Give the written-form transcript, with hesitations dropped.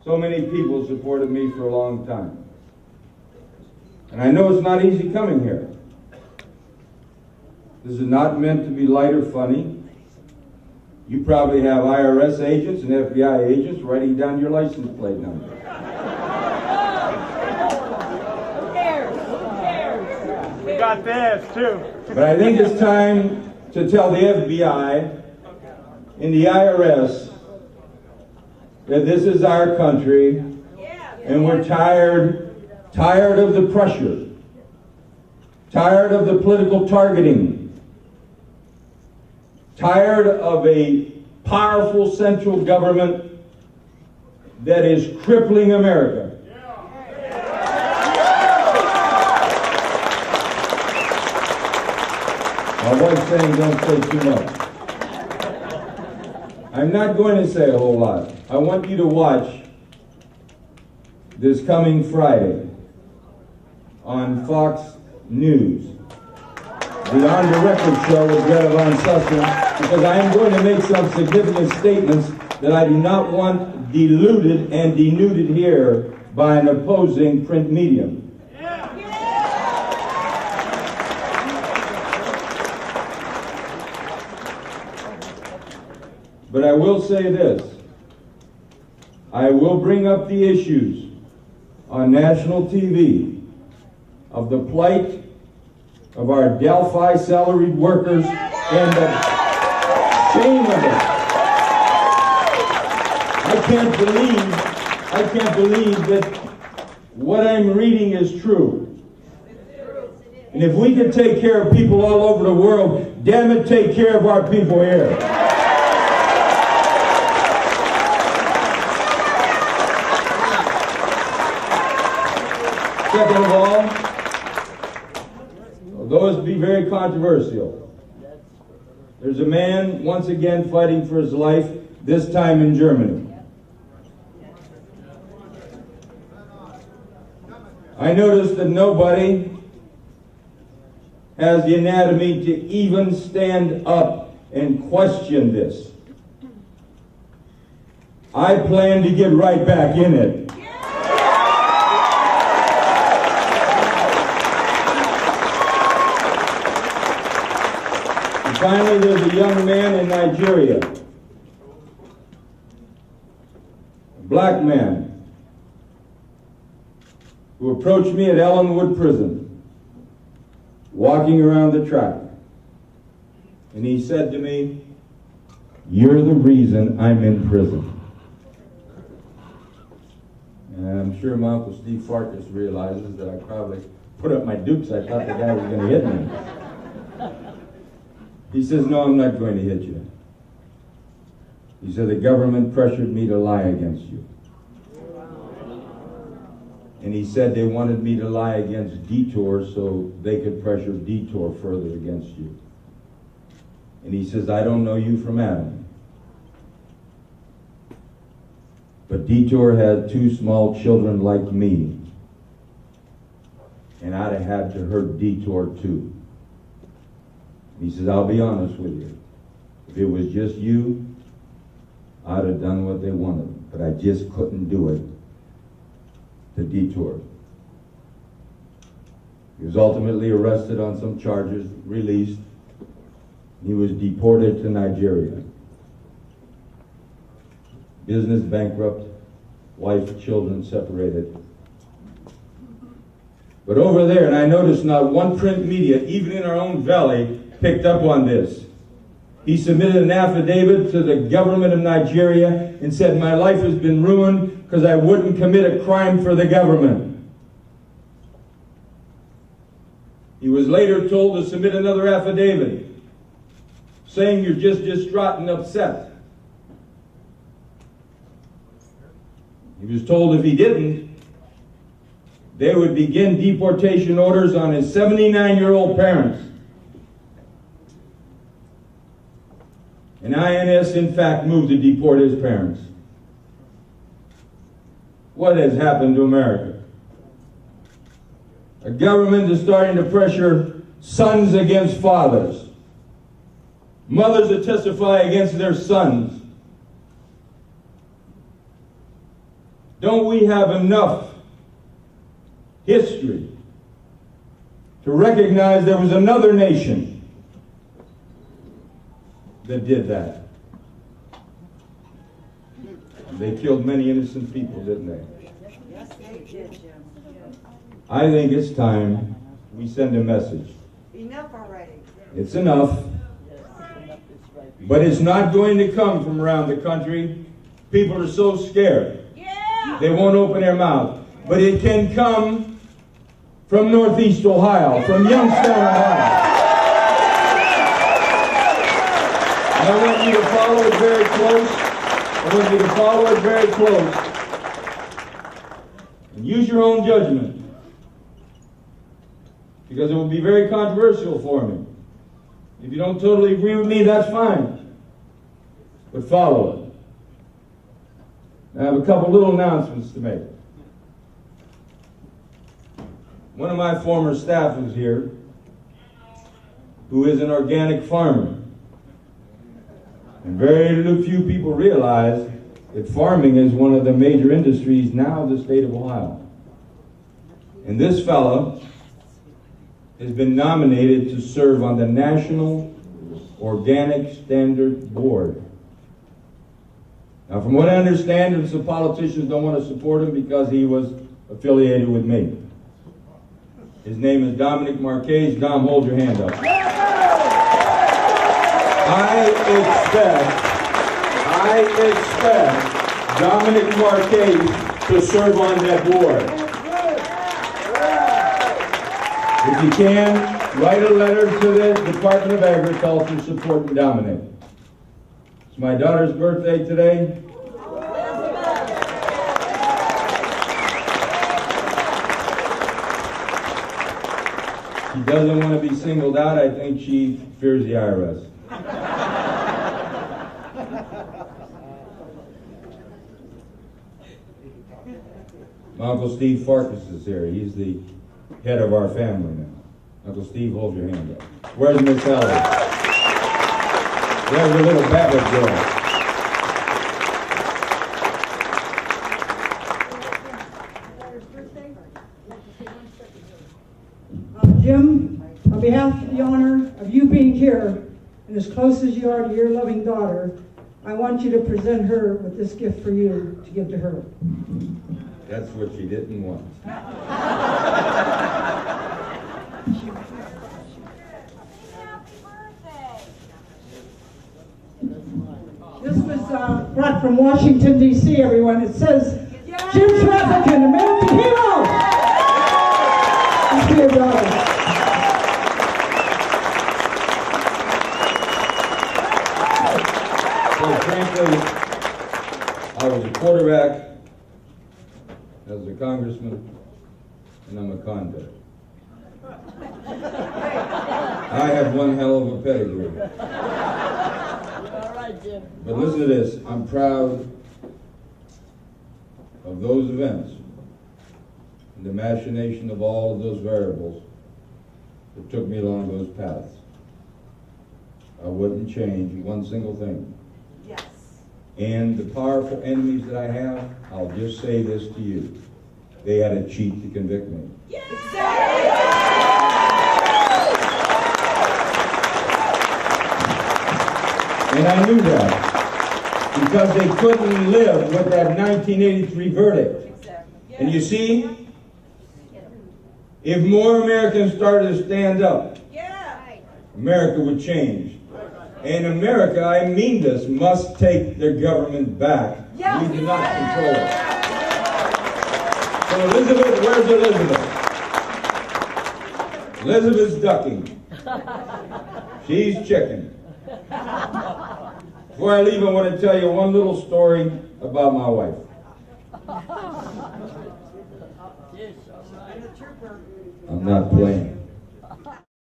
So many people supported me for a long time. And I know it's not easy coming here. This is not meant to be light or funny. You probably have IRS agents and FBI agents writing down your license plate number. Who cares? Who cares? We got this too. But I think it's time to tell the FBI and the IRS that this is our country, and we're tired of the pressure, tired of the political targeting, tired of a powerful central government that is crippling America. My wife's saying don't say too much. I'm not going to say a whole lot. I want you to watch this coming Friday on Fox News, the On the Record show with Greta Von Sussman, because I am going to make some significant statements that I do not want diluted and denuded here by an opposing print medium. But I will say this. I will bring up the issues on national TV of the plight of our Delphi salaried workers and the shame of it. I can't believe that what I'm reading is true. And if we could take care of people all over the world, damn it, take care of our people here. Second of all, although it be very controversial, there's a man once again fighting for his life, this time in Germany. I noticed that nobody has the anatomy to even stand up and question this. I plan to get right back in it. Finally, there's a young man in Nigeria, a black man, who approached me at Ellenwood Prison, walking around the track. And he said to me, "You're the reason I'm in prison." And I'm sure my Uncle Steve Farkas realizes that I probably put up my dukes. I thought the guy was going to hit me. He says, "No, I'm not going to hit you." He said, "The government pressured me to lie against you." And he said they wanted me to lie against Detour so they could pressure Detour further against you. And he says, "I don't know you from Adam, but Detour had 2 small children like me, and I'd have had to hurt Detour too." He says, "I'll be honest with you. If it was just you, I'd have done what they wanted, but I just couldn't do it to Detour." He was ultimately arrested on some charges, released. He was deported to Nigeria. Business bankrupt, wife, children separated. But over there, and I noticed not one print media, even in our own valley, picked up on this. He submitted an affidavit to the government of Nigeria and said, "My life has been ruined because I wouldn't commit a crime for the government." He was later told to submit another affidavit saying, "You're just distraught and upset." He was told if he didn't, they would begin deportation orders on his 79-year-old parents. And INS, in fact, moved to deport his parents. What has happened to America? A government is starting to pressure sons against fathers, mothers that testify against their sons, Don't we have enough history to recognize there was another nation that did that? They killed many innocent people, didn't they? Yes, they did, Jim. I think it's time we send a message. Enough already. It's enough. But it's not going to come from around the country. People are so scared. Yeah. They won't open their mouth. But it can come from Northeast Ohio, from Youngstown, Ohio. And I want you to follow it very close. I want you to follow it very close. And use your own judgment. Because it will be very controversial for me. If you don't totally agree with me, that's fine. But follow it. I have a couple little announcements to make. One of my former staff is here, who is an organic farmer. And very few people realize that farming is one of the major industries now of the state of Ohio. And this fella has been nominated to serve on the National Organic Standard Board. Now, from what I understand, some politicians don't want to support him because he was affiliated with me. His name is Dominic Marquez. Dom, hold your hand up. I expect Dominic Marquez to serve on that board. If you can, write a letter to the Department of Agriculture supporting Dominic. It's my daughter's birthday today. She doesn't want to be singled out. I think she fears the IRS. My Uncle Steve Farkas is here. He's the head of our family now. Uncle Steve, hold your hand up. Where's Miss Ellie? There's a little Babbitt girl. Jim, on behalf of the honor of you being here and as close as you are to your loving daughter, I want you to present her with this gift for you to give to her. That's what she didn't want. This was brought from Washington, D.C., everyone. It says, Jim Traficant, American hero! This is your daughter. So frankly, I was a quarterback, I was a congressman, and I'm a convict. I have one hell of a pedigree. But listen to this, I'm proud of those events and the machination of all of those variables that took me along those paths. I wouldn't change one single thing. Yes. And the powerful enemies that I have, I'll just say this to you. They had to cheat to convict me. Yes. And I knew that because they couldn't live with that 1983 verdict. Exactly. Yes. And you see, if more Americans started to stand up, America would change. And America, I mean this, must take their government back. Yes. We do not control it. So Elizabeth, where's Elizabeth? Elizabeth's ducking. She's chicken. Before I leave, I want to tell you one little story about my wife. I'm not playing.